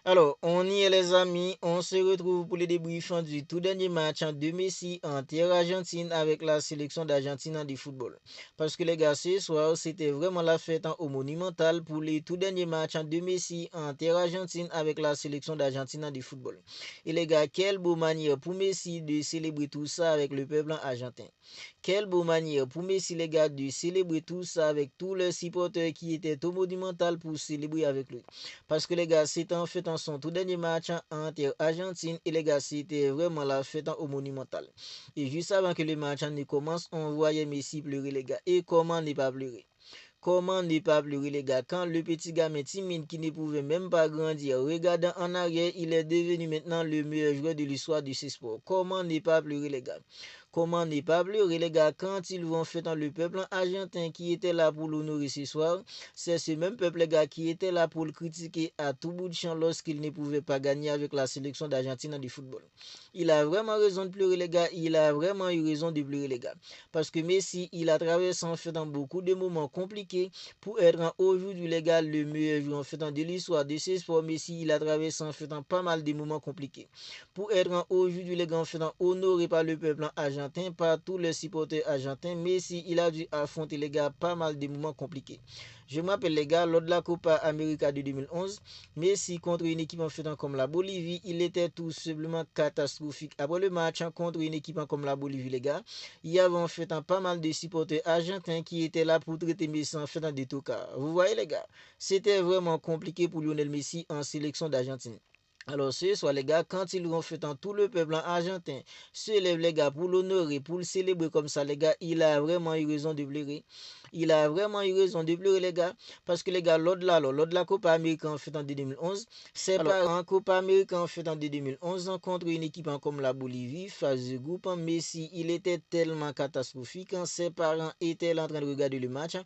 Alors, on y est les amis, on se retrouve pour le débriefing du tout dernier match de Messi en terre argentine avec la sélection d'Argentine du football. Parce que les gars, ce soir, c'était vraiment la fête au Monumental pour les tout derniers matchs de Messi en terre argentine avec la sélection d'Argentine du football. Et les gars, quelle beau manière pour Messi de célébrer tout ça avec le peuple argentin. Quelle beau manière pour Messi, les gars, de célébrer tout ça avec tous les supporters qui étaient au Monumental pour célébrer avec lui. Parce que les gars, c'était en fait son tout dernier match entre Argentine et les gars, c'était vraiment la fête au Monumental. Et juste avant que le match ne commence, on voyait Messi pleurer les gars. Et comment ne pas pleurer? Comment ne pas pleurer les gars quand le petit gamin timide qui ne pouvait même pas grandir, regardant en arrière, il est devenu maintenant le meilleur joueur de l'histoire de ce sport. Comment ne pas pleurer les gars? Comment ne pas pleurer les gars quand ils vont fêter le peuple argentin qui était là pour l'honorer ce soir? C'est ce même peuple les gars qui était là pour le critiquer à tout bout de champ lorsqu'il ne pouvait pas gagner avec la sélection d'Argentine du football. Il a vraiment raison de pleurer les gars, il a vraiment eu raison de pleurer les gars. Parce que Messi, il a traversé en fait dans beaucoup de moments compliqués pour être aujourd'hui les gars le meilleur joueur en fait de l'histoire de ce sport. Messi, il a traversé en fait dans pas mal de moments compliqués. Pour être aujourd'hui les gars en fait honoré par le peuple argentin, par tous les supporters argentins, Messi, il a dû affronter les gars pas mal de moments compliqués. Je m'appelle les gars, lors de la Copa América de 2011, Messi contre une équipe en fait comme la Bolivie, il était tout simplement catastrophique. Après le match contre une équipe comme la Bolivie, les gars, il y avait en fait pas mal de supporters argentins qui étaient là pour traiter Messi en fait dans des cas. Vous voyez les gars, c'était vraiment compliqué pour Lionel Messi en sélection d'Argentine. Alors ce soir les gars, quand ils vont fait tout le peuple argentin se lève les gars pour l'honorer, pour le célébrer comme ça les gars, il a vraiment eu raison de pleurer. Il a vraiment eu raison de pleurer les gars, parce que les gars, lors de la Copa América en fait en 2011, c'est pas en Copa América en fait en 2011 contre une équipe comme la Bolivie, phase de groupe, Messi, il était tellement catastrophique, ses parents étaient en train de regarder le match,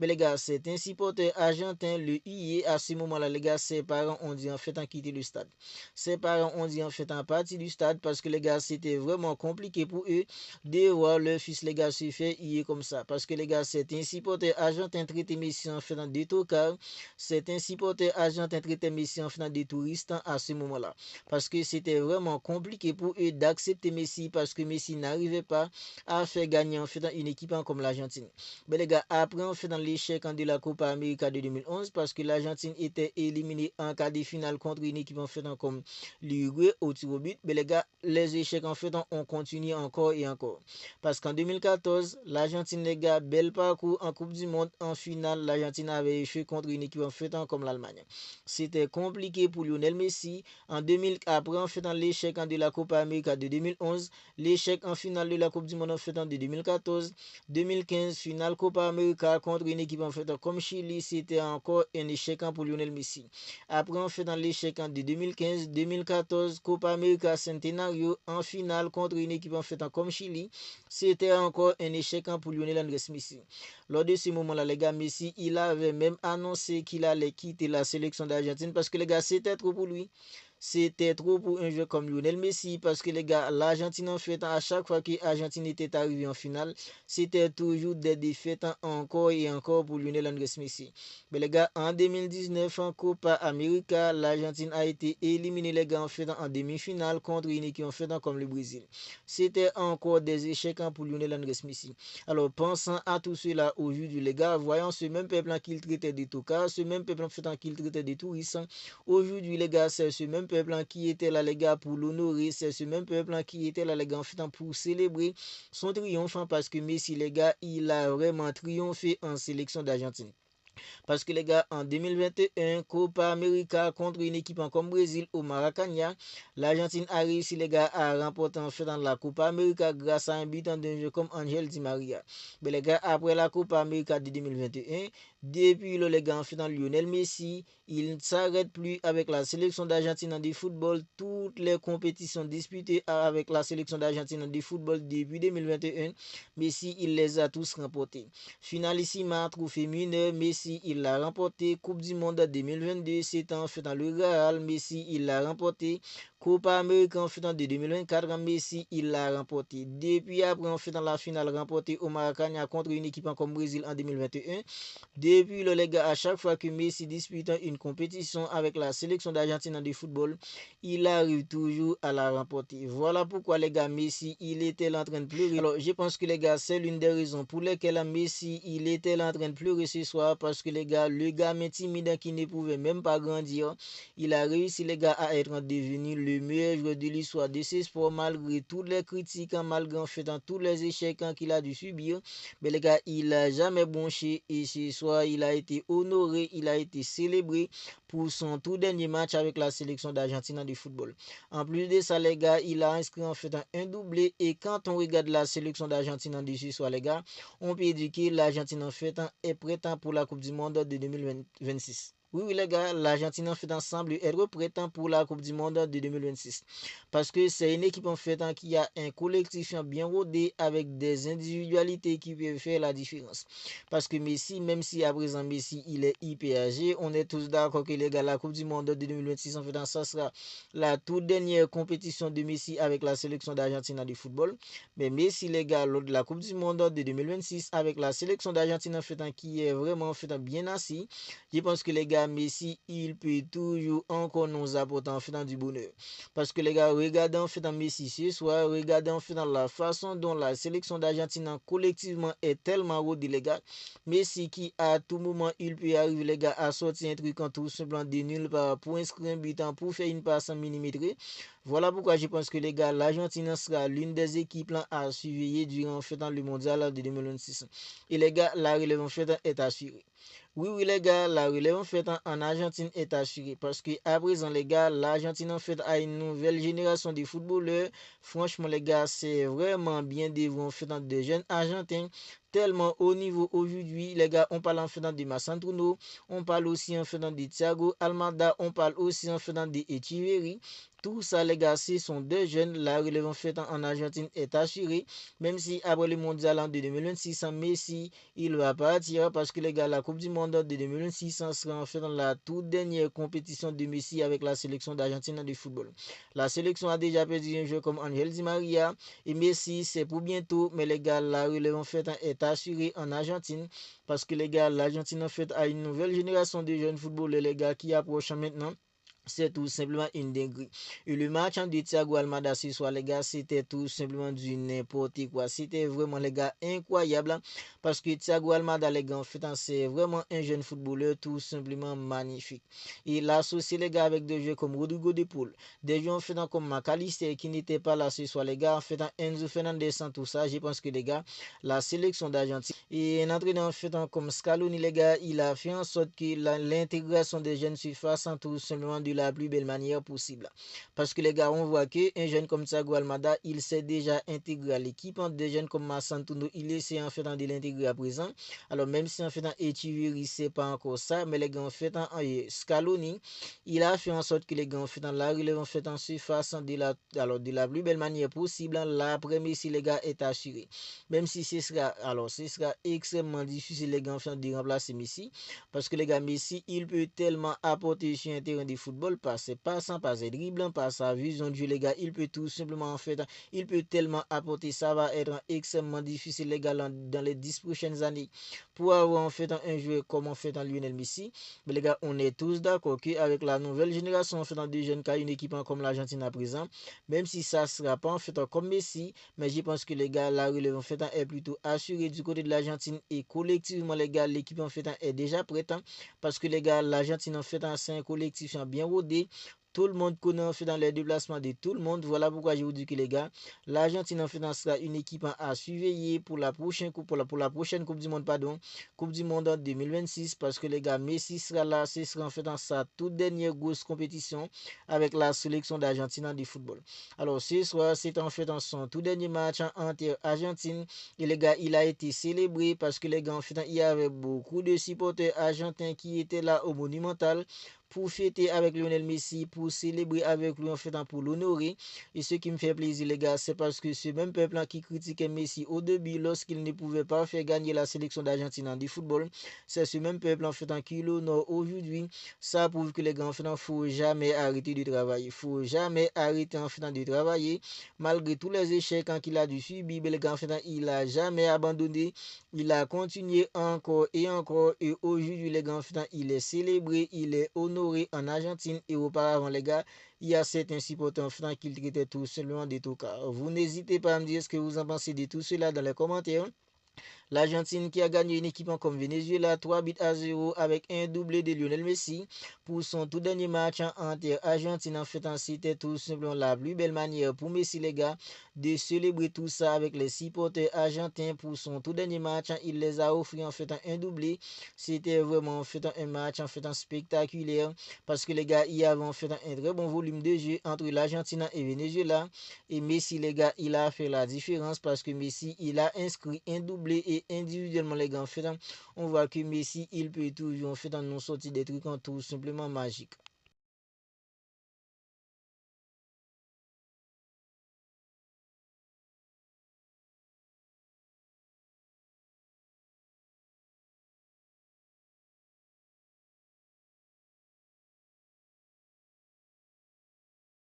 mais les gars, c'est un supporter argentin, le IE, à ce moment-là, les gars, ses parents ont dit en fait en quitter le stade. Ses parents ont dit en fait en partie du stade parce que les gars, c'était vraiment compliqué pour eux de voir leur fils, les gars, se faire IE comme ça. Parce que les gars, c'est un supporter argentin traité Messi en fait dans des tocards. C'est un supporter argentin traité Messi en fait dans des touristes à ce moment-là. Parce que c'était vraiment compliqué pour eux d'accepter Messi parce que Messi n'arrivait pas à faire gagner en fait une équipe comme l'Argentine. Mais les gars, après on fait dans l'échec de la Copa América de 2011 parce que l'Argentine était éliminée en quart de finale contre une équipe en fait comme l'Uruguay au tir au but. Mais les gars, les échecs en fait on continue encore et encore. Parce qu'en 2014, l'Argentine les gars, bel parcours en Coupe du Monde. En finale, l'Argentine avait échoué contre une équipe en fait comme l'Allemagne. C'était compliqué pour Lionel Messi. En 2000, après en fait l'échec de la Copa América de 2011, l'échec en finale de la Coupe du Monde en fait de 2014, 2015, finale Copa América contre une équipe en fait comme Chili, c'était encore un échec pour Lionel Messi. Après, on fait dans l'échec de 2015, 2014, Copa América Centenario en finale contre une équipe en fait comme Chili, c'était encore un échec pour Lionel Andrés Messi. Lors de ce moment-là, les gars, Messi, il avait même annoncé qu'il allait quitter la sélection d'Argentine parce que les gars, c'était trop pour lui. C'était trop pour un joueur comme Lionel Messi parce que les gars, l'Argentine en fait, à chaque fois que l'Argentine était arrivée en finale, c'était toujours des défaites encore et encore pour Lionel Andrés Messi. Mais les gars, en 2019, en Copa América, l'Argentine a été éliminée les gars en fait en demi-finale contre une équipe en fait comme le Brésil. C'était encore des échecs pour Lionel Andrés Messi. Alors pensant à tout cela aujourd'hui les gars, voyons ce même peuple qu'il traitait des tocards, ce même peuple en fait qu'il traitait des touristes. Aujourd'hui les gars, c'est ce même peuple qui était là les gars pour l'honorer, c'est ce même peuple qui était là les gars en fait pour célébrer son triomphe parce que Messi les gars, il a vraiment triomphé en sélection d'Argentine. Parce que les gars, en 2021, Copa América contre une équipe comme Brésil au Maracana, l'Argentine a réussi les gars à remporter en fait dans la Copa América grâce à un but d'un jeu comme Angel Di Maria. Mais les gars, après la Copa América de 2021, depuis le les gars en fait dans Lionel Messi, il ne s'arrête plus avec la sélection d'Argentine de football. Toutes les compétitions disputées avec la sélection d'Argentine de football depuis 2021, Messi, il les a tous remportés. Finalissima, trophée mineur, Messi, il l'a remporté. Coupe du Monde 2022, c'est en fait dans le Real. Messi, il l'a remporté. Copa América en fait en 2024, Messi, il l'a remporté. Depuis après, en fait dans la finale remportée au Maracana contre une équipe comme Brésil en 2021. Depuis le les gars, à chaque fois que Messi dispute une compétition avec la sélection d'Argentine de football, il arrive toujours à la remporter. Voilà pourquoi les gars, Messi, il était en train de pleurer. Alors, je pense que les gars, c'est l'une des raisons pour lesquelles Messi, il était en train de pleurer ce soir parce que les gars, le gars timide qui ne pouvait même pas grandir, il a réussi les gars à être devenu le meilleur joueur de l'histoire de ce sport malgré toutes les critiques, malgré en fait tous les échecs qu'il a dû subir. Mais les gars, il a jamais bronché et ce soir, il a été honoré, il a été célébré pour son tout dernier match avec la sélection d'Argentine de football. En plus de ça, les gars, il a inscrit en fait un doublé et quand on regarde la sélection d'Argentine de ce soir, les gars, on peut dire que l'Argentine en fait est prête pour la Coupe du Monde de 2026. Oui, oui, les gars, l'Argentine en fait semble être prête pour la Coupe du Monde de 2026. Parce que c'est une équipe en fait qui a un collectif bien rodé avec des individualités qui peuvent faire la différence. Parce que Messi, même si à présent Messi il est hyper âgé, on est tous d'accord que les gars, la Coupe du Monde de 2026 en fait ça sera la toute dernière compétition de Messi avec la sélection d'Argentine de football. Mais Messi, les gars, lors de la Coupe du Monde de 2026 avec la sélection d'Argentine en fait qui est vraiment en fait bien assis, je pense que les gars, Messi, il peut toujours encore nous apporter en fait du bonheur. Parce que les gars, regardez en fait Messi ce soir, regardez en fait la façon dont la sélection d'Argentine collectivement est tellement rodée, les gars. Messi qui à tout moment, il peut arriver, les gars, à sortir un truc en tout simplement de nulle part pour inscrire un but, pour faire une passe en millimétré. Voilà pourquoi je pense que les gars, l'Argentine sera l'une des équipes là, à surveiller durant en fait, le mondial de 2026. Et les gars, la relève en fait est assurée. Oui, oui, les gars, la relève en fait en Argentine est assurée parce que à présent, les gars, l'Argentine en fait a une nouvelle génération de footballeurs. Franchement, les gars, c'est vraiment bien des en fait de jeunes Argentins tellement haut niveau aujourd'hui. Les gars, on parle en fait de Massandruno, on parle aussi en fait de Thiago Almada, on parle aussi en fait de Echeverri. Tout ça, les gars, ce sont deux jeunes. La relève en fait en Argentine est assurée. Même si après le mondial en 2026, Messi, il va partir parce que les gars, la Coupe du Monde de 2026 sera en fait dans la toute dernière compétition de Messi avec la sélection d'Argentine de football. La sélection a déjà perdu un joueur comme Angel Di Maria et Messi, c'est pour bientôt. Mais les gars, la relève en fait est assurée en Argentine parce que les gars, l'Argentine en fait a une nouvelle génération de jeunes footballeurs, les gars, qui approchent maintenant. C'est tout simplement une dinguerie. Et le match de Thiago Almada ce soir, les gars, c'était tout simplement du n'importe quoi. C'était vraiment, les gars, incroyable. Parce que Thiago Almada, les gars, en fait, c'est vraiment un jeune footballeur tout simplement magnifique. Il a associé, les gars, avec des joueurs comme Rodrigo de Paul, des joueurs en fait comme McAllister qui n'étaient pas là ce soir, les gars, en fait, Enzo Fernandez, tout ça. Je pense que, les gars, la sélection d'Argentine et un entraîneur en fait comme Scaloni, les gars, il a fait en sorte que l'intégration des jeunes se fasse tout simplement de la plus belle manière possible. Parce que les gars, on voit qu'un jeune comme Thiago Almada, il s'est déjà intégré à l'équipe. Des jeunes comme Massantuno, il essaie en fait de l'intégrer à présent. Alors même si en fait Echeverri, c'est pas encore ça, mais les gars, en fait, Scaloni, il a fait en sorte que les gars, en fait, la relève en fait en se fasse de la plus belle manière possible. L'après-midi, si les gars, est assuré. Même si ce sera extrêmement difficile, les gars, en fait, de remplacer Messi. Parce que les gars, Messi, il peut tellement apporter sur un terrain de football, par ses passants, par ses dribbles, par sa vision de jeu, les gars, il peut tout simplement, en fait, il peut tellement apporter, ça va être extrêmement difficile, les gars, dans les 10 prochaines années, pour avoir, en fait, un joueur comme, en fait, Lionel Messi. Mais les gars, on est tous d'accord qu'avec la nouvelle génération, en fait, des jeunes qui a une équipe comme l'Argentine à présent, même si ça ne sera pas, en fait, comme Messi, mais je pense que, les gars, la relève, en fait, est plutôt assurée du côté de l'Argentine et collectivement, les gars, l'équipe, en fait, est déjà prête. Parce que les gars, l'Argentine en fait c'est un collectif bien rodé. Tout le monde connaît en fait dans les déplacements de tout le monde. Voilà pourquoi je vous dis que les gars, l'Argentine en fait sera une équipe à surveiller pour la prochaine coupe, pour la prochaine Coupe du Monde, pardon, Coupe du Monde 2026. Parce que les gars, Messi sera là, ce sera en fait dans sa toute dernière grosse compétition avec la sélection d'Argentine de football. Alors ce soir, c'est en fait dans son tout dernier match entre Argentine et les gars, il a été célébré parce que les gars, en fait, il y avait beaucoup de supporters argentins qui étaient là au Monumental pour fêter avec Lionel Messi, pour célébrer avec lui en fait pour l'honorer. Et ce qui me fait plaisir les gars, c'est parce que ce même peuple qui critiquait Messi au début lorsqu'il ne pouvait pas faire gagner la sélection d'Argentine en football, c'est ce même peuple en fait qui l'honore aujourd'hui. Ça prouve que les gars en fait faut jamais arrêter de travailler, faut jamais arrêter en fait de travailler malgré tous les échecs qu'il a dû subir. Les gars en fait il a jamais abandonné, il a continué encore et encore et aujourd'hui les gars en fait il est célébré, il est honoré en Argentine et auparavant les gars il y a certains supporters francs qui traitaient tout seulement de tout cas. Vous n'hésitez pas à me dire ce que vous en pensez de tout cela dans les commentaires. L'Argentine qui a gagné une équipe comme Venezuela 3-0 avec un doublé de Lionel Messi pour son tout dernier match entre Argentine en fait c'était tout simplement la plus belle manière pour Messi les gars de célébrer tout ça avec les supporters argentins pour son tout dernier match. Il les a offert en fait un doublé. C'était vraiment en fait un match en fait spectaculaire parce que les gars il y avait en fait un très bon volume de jeu entre l'Argentine et Venezuela et Messi les gars il a fait la différence parce que Messi il a inscrit un doublé et individuellement les gars en fait on voit que Messi il peut toujours en fait nous sortir des trucs tout simplement magiques.